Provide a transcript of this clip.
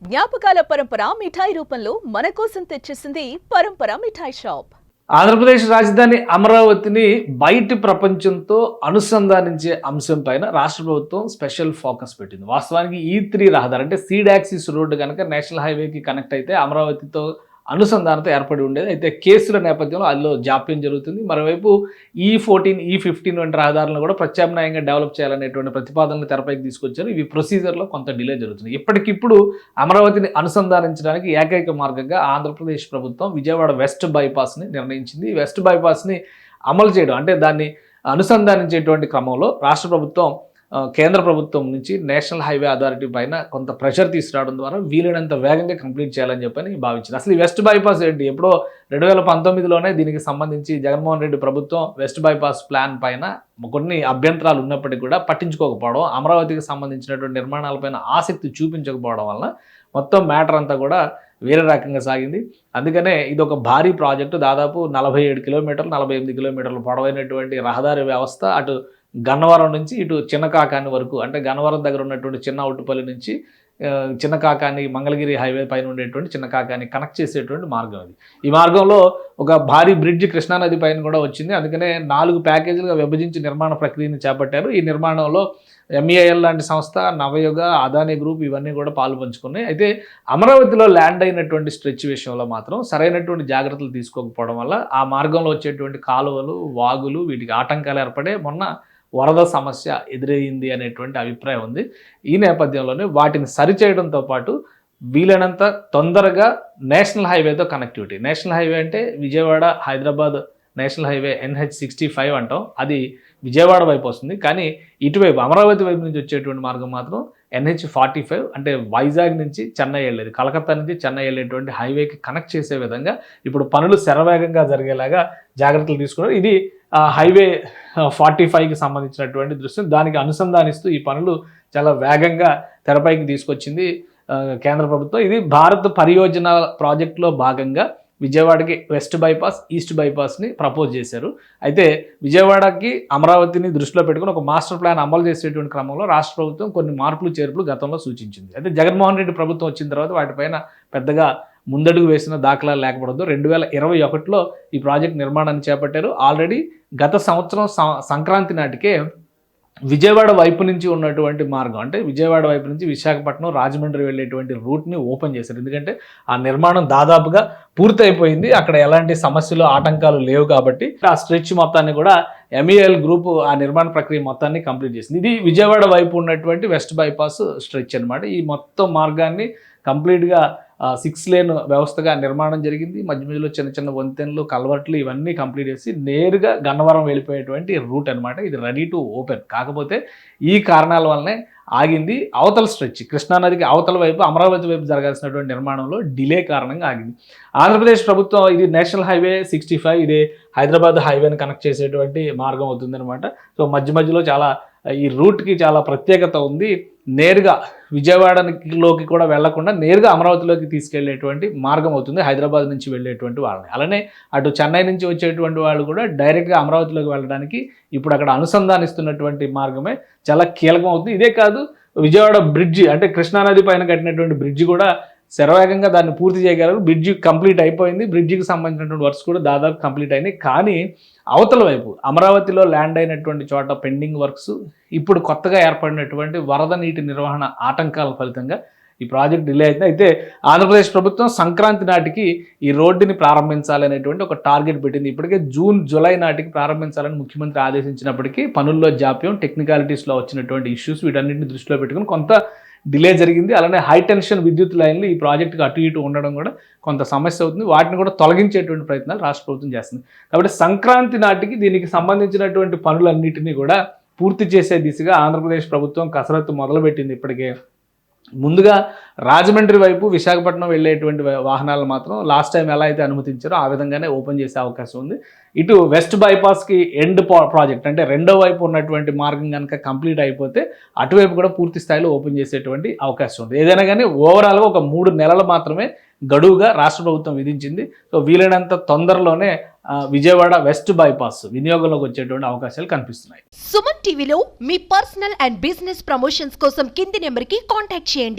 జ్ఞాపకాల పరంపర మిఠాయి రూపంలో మన కోసం తెచ్చేసింది పరంపర మిఠాయి షాప్. ఆంధ్రప్రదేశ్ రాజధాని అమరావతిని బయటి ప్రపంచంతో అనుసంధానించే అంశం పైన రాష్ట్ర ప్రభుత్వం స్పెషల్ ఫోకస్ పెట్టింది. వాస్తవానికి E3 రహదారి అంటే సీడ్ యాక్సిస్ రోడ్డు కనుక నేషనల్ హైవేకి కనెక్ట్ అయితే అమరావతితో అనుసంధానంతో ఏర్పడి ఉండేది. అయితే కేసుల నేపథ్యంలో అందులో జాప్యం జరుగుతుంది. మరోవైపు E14, E15 వంటి రహదారులను కూడా ప్రత్యామ్నాయంగా డెవలప్ చేయాలనేటువంటి ప్రతిపాదనలు తెరపైకి తీసుకొచ్చారు. ఇవి ప్రొసీజర్లో కొంత డిలే జరుగుతుంది. ఇప్పటికిప్పుడు అమరావతిని అనుసంధానించడానికి ఏకైక మార్గంగా ఆంధ్రప్రదేశ్ ప్రభుత్వం విజయవాడ వెస్ట్ బైపాస్ని నిర్ణయించింది. ఈ వెస్ట్ బైపాస్ని అమలు చేయడం అంటే దాన్ని అనుసంధానించేటువంటి క్రమంలో రాష్ట్ర ప్రభుత్వం కేంద్ర ప్రభుత్వం నుంచి నేషనల్ హైవే అథారిటీ పైన కొంత ప్రెషర్ తీసుకురావడం ద్వారా వీలైనంత వేగంగా కంప్లీట్ చేయాలని చెప్పని భావించింది. అసలు ఈ వెస్ట్ బైపాస్ ఏంటి? ఎప్పుడో 2019లోనే దీనికి సంబంధించి జగన్మోహన్ రెడ్డి ప్రభుత్వం వెస్ట్ బైపాస్ ప్లాన్ పైన కొన్ని అభ్యంతరాలు ఉన్నప్పటికీ కూడా పట్టించుకోకపోవడం, అమరావతికి సంబంధించినటువంటి నిర్మాణాలపైన ఆసక్తి చూపించకపోవడం వలన మొత్తం మ్యాటర్ అంతా కూడా వేరే రకంగా సాగింది. అందుకనే ఇది ఒక భారీ ప్రాజెక్టు. దాదాపు 47 కిలోమీటర్లు 48 కిలోమీటర్లు పొడవైనటువంటి రహదారి వ్యవస్థ అటు గన్నవరం నుంచి ఇటు చిన్న కాకాని వరకు, అంటే గన్నవరం దగ్గర ఉన్నటువంటి చిన్న అవుట్టుపల్లి నుంచి చిన్న కాకాని మంగళగిరి హైవే పైన ఉండేటువంటి చిన్న కాకాని కనెక్ట్ చేసేటువంటి మార్గం ఇది. ఈ మార్గంలో ఒక భారీ బ్రిడ్జ్ కృష్ణానది పైన కూడా వచ్చింది. అందుకనే 4 ప్యాకేజీలుగా విభజించి నిర్మాణ ప్రక్రియను చేపట్టారు. ఈ నిర్మాణంలో MEIL లాంటి సంస్థ, నవయుగ, అదానీ గ్రూప్ ఇవన్నీ కూడా పాలు పంచుకున్నాయి. అయితే అమరావతిలో ల్యాండ్ అయినటువంటి స్ట్రెచ్ విషయంలో మాత్రం సరైనటువంటి జాగ్రత్తలు తీసుకోకపోవడం వల్ల ఆ మార్గంలో వచ్చేటువంటి కాలువలు, వాగులు వీటికి ఆటంకాలు ఏర్పడే మొన్న వరద సమస్య ఎదురయ్యింది అనేటువంటి అభిప్రాయం ఉంది. ఈ నేపథ్యంలోనే వాటిని సరిచేయడంతో పాటు వీలైనంత తొందరగా నేషనల్ హైవేతో కనెక్టివిటీ, నేషనల్ హైవే అంటే Vijayawada Hyderabad national highway NH65 అంటాం, అది విజయవాడ వైపు వస్తుంది. కానీ ఇటువైపు అమరావతి వైపు నుంచి వచ్చేటువంటి మార్గం మాత్రం NH45 అంటే వైజాగ్ నుంచి చెన్నై వెళ్ళేది, కలకత్తా నుంచి చెన్నై వెళ్ళేటువంటి హైవేకి కనెక్ట్ చేసే విధంగా ఇప్పుడు పనులు శరవేగంగా జరిగేలాగా జాగ్రత్తలు తీసుకున్నారు. ఇది హైవే 45కి సంబంధించినటువంటి దృశ్యం. దానికి అనుసంధానిస్తూ ఈ పనులు చాలా వేగంగా తెరపైకి తీసుకొచ్చింది కేంద్ర ప్రభుత్వం. ఇది భారత్ పరియోజన ప్రాజెక్టులో భాగంగా విజయవాడకి వెస్ట్ బైపాస్, ఈస్ట్ బైపాస్ని ప్రపోజ్ చేశారు. అయితే విజయవాడకి అమరావతిని దృష్టిలో పెట్టుకుని ఒక మాస్టర్ ప్లాన్ అమలు చేసేటువంటి క్రమంలో రాష్ట్ర ప్రభుత్వం కొన్ని మార్పులు చేర్పులు గతంలో సూచించింది. అయితే జగన్మోహన్ రెడ్డి ప్రభుత్వం వచ్చిన తర్వాత వాటిపైన పెద్దగా ముందడుగు వేసిన దాఖలాలు లేకపోవడంతో 2021లో ఈ ప్రాజెక్ట్ నిర్మాణాన్ని చేపట్టారు. ఆల్రెడీ గత సంవత్సరం సంక్రాంతి నాటికే విజయవాడ వైపు నుంచి ఉన్నటువంటి మార్గం అంటే విజయవాడ వైపు నుంచి విశాఖపట్నం, రాజమండ్రి వెళ్ళేటువంటి రూట్ని ఓపెన్ చేశారు. ఎందుకంటే ఆ నిర్మాణం దాదాపుగా పూర్తయిపోయింది, అక్కడ ఎలాంటి సమస్యలు ఆటంకాలు లేవు కాబట్టి ఆ స్ట్రెచ్ మొత్తాన్ని కూడా MEIL గ్రూప్ ఆ నిర్మాణ ప్రక్రియ మొత్తాన్ని కంప్లీట్ చేసింది. ఇది విజయవాడ వైపు ఉన్నటువంటి వెస్ట్ బైపాస్ స్ట్రెచ్ అనమాట. ఈ మొత్తం మార్గాన్ని కంప్లీట్గా 6 లేన్ వ్యవస్థగా నిర్మాణం జరిగింది. మధ్య మధ్యలో చిన్న చిన్న వంతెనలు, కల్వర్ట్లు ఇవన్నీ కంప్లీట్ చేసి నేరుగా గన్నవరం వెళ్ళిపోయేటువంటి రూట్ అనమాట. ఇది రెడీ టు ఓపెన్. కాకపోతే ఈ కారణాల వల్లనే ఆగింది. అవతల స్ట్రెచ్ కృష్ణానదికి అవతల వైపు అమరావతి వైపు జరగాల్సినటువంటి నిర్మాణంలో డిలే కారణంగా ఆగింది. ఆంధ్రప్రదేశ్ ప్రభుత్వం ఇది నేషనల్ హైవే 65, ఇది హైదరాబాద్ హైవేని కనెక్ట్ చేసేటువంటి మార్గం అవుతుందన్నమాట. సో మధ్య మధ్యలో చాలా ఈ రూట్కి చాలా ప్రత్యేకత ఉంది. నేరుగా విజయవాడలోకి కూడా వెళ్లకుండా నేరుగా అమరావతిలోకి తీసుకెళ్లేటువంటి మార్గం అవుతుంది హైదరాబాద్ నుంచి వెళ్ళేటువంటి వాళ్ళని. అలానే అటు చెన్నై నుంచి వచ్చేటువంటి వాళ్ళు కూడా డైరెక్ట్గా అమరావతిలోకి వెళ్ళడానికి ఇప్పుడు అక్కడ అనుసంధానిస్తున్నటువంటి మార్గమే చాలా కీలకం అవుతుంది. ఇదే కాదు, విజయవాడ బ్రిడ్జి అంటే కృష్ణానది పైన కట్టినటువంటి బ్రిడ్జి కూడా శరవేగంగా దాన్ని పూర్తి చేయగలరు. బ్రిడ్జి కంప్లీట్ అయిపోయింది, బ్రిడ్జికి సంబంధించినటువంటి వర్క్స్ కూడా దాదాపు కంప్లీట్ అయినాయి. కానీ అవతల వైపు అమరావతిలో ల్యాండ్ అయినటువంటి చోట పెండింగ్ వర్క్స్, ఇప్పుడు కొత్తగా ఏర్పడినటువంటి వరద నీటి నిర్వహణ ఆటంకాల ఫలితంగా ఈ ప్రాజెక్ట్ డిలే అవుతుంది. అయితే ఆంధ్రప్రదేశ్ ప్రభుత్వం సంక్రాంతి నాటికి ఈ రోడ్డుని ప్రారంభించాలనేటువంటి ఒక టార్గెట్ పెట్టింది. ఇప్పటికే జూన్, జూలై నాటికి ప్రారంభించాలని ముఖ్యమంత్రి ఆదేశించినప్పటికీ పనుల్లో జాప్యం, టెక్నికాలిటీస్లో వచ్చినటువంటి ఇష్యూస్ వీటన్నింటిని దృష్టిలో పెట్టుకుని కొంత డిలే జరిగింది. అలానే హై టెన్షన్ విద్యుత్ లైన్లు ఈ ప్రాజెక్టుకి అటు ఇటు ఉండడం కూడా కొంత సమస్య అవుతుంది. వాటిని కూడా తొలగించేటువంటి ప్రయత్నాలు రాష్ట్ర ప్రభుత్వం చేస్తుంది. కాబట్టి సంక్రాంతి నాటికి దీనికి సంబంధించినటువంటి పనులన్నింటినీ కూడా పూర్తి చేసే దిశగా ఆంధ్రప్రదేశ్ ప్రభుత్వం కసరత్తు మొదలుపెట్టింది. ఇప్పటికే ముందుగా రాజమండ్రి వైపు విశాఖపట్నం వెళ్ళేటువంటి వాహనాలు మాత్రం లాస్ట్ టైం ఎలా అయితే అనుమతించారో ఆ విధంగానే ఓపెన్ చేసే అవకాశం ఉంది. ఇటు వెస్ట్ బైపాస్కి ఎండ్ ప్రాజెక్ట్ అంటే రెండో వైపు ఉన్నటువంటి మార్గం కనుక కంప్లీట్ అయిపోతే అటువైపు కూడా పూర్తి స్థాయిలో ఓపెన్ చేసేటువంటి అవకాశం ఉంది. ఏదైనా కానీ ఓవరాల్గా ఒక 3 నెలలు మాత్రమే గడువుగా రాష్ట్ర ప్రభుత్వం విధించింది. సో వీలైనంత తొందరలోనే విజయవాడ వెస్ట్ బైపాస్ వినియోగంలోకి వచ్చేటువంటి అవకాశాలు కనిపిస్తున్నాయి. సుమన్ టీవీలో మీ పర్సనల్ అండ్ బిజినెస్ ప్రమోషన్స్ కోసం కింది నెంబర్కి కాంటాక్ట్ చేయండి.